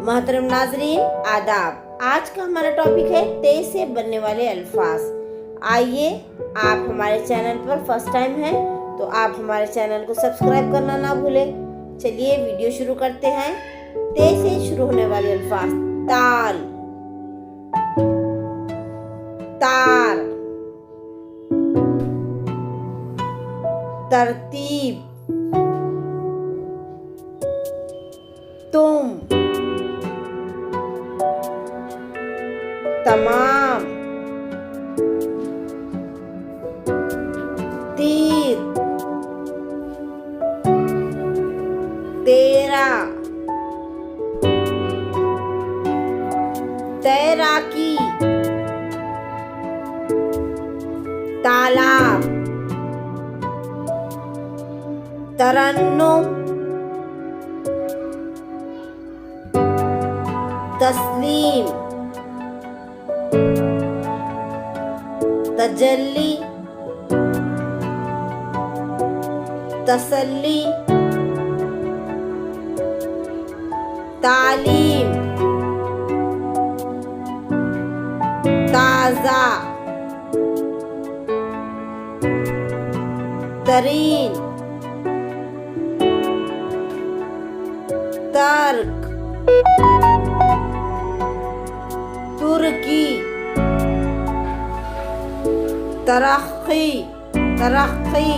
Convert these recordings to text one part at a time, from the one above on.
मोहतरम नाजरीन, आदाब। आज का हमारा टॉपिक है ते से बनने वाले अल्फाज। आइए, आप हमारे चैनल पर फर्स्ट टाइम हैं तो आप हमारे चैनल को सब्सक्राइब करना ना भूलें। चलिए वीडियो शुरू करते हैं। ते से शुरू होने वाले अल्फाज: ताल, तार, तरतीब, तुम, तमाम, तीर, तेरा, तैराकी, तालाब, तरन्नुम, तस्लीम, तजल्ली, तसल्ली, तालीम, ताज़ा, तरीन, तर्क, तुर्की, तरक्की, तरक्की,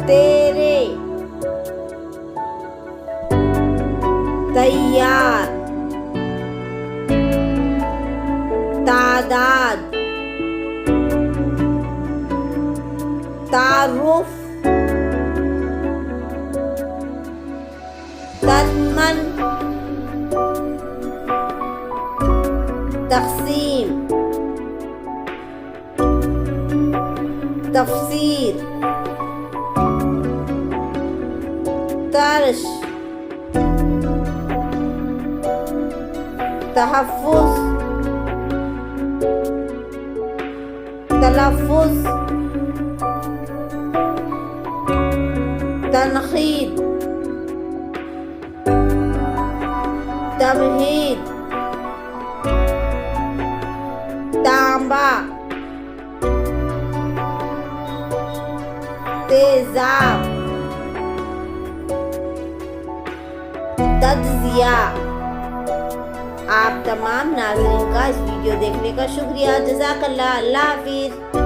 तेरे, तैयार, तादाद, तारुफ, तन्मन, तक़सीम, तफसीर, तर्श, तहफ़्फ़ुज़, तलफ़्फ़ुज़, तनख़ीद, तमहीद, तांबा, तेज़ाब, तज्ज़िया। आप तमाम नाज़रीन का इस वीडियो देखने का शुक्रिया। जज़ाकल्लाह। अल्लाह हाफ़िज़।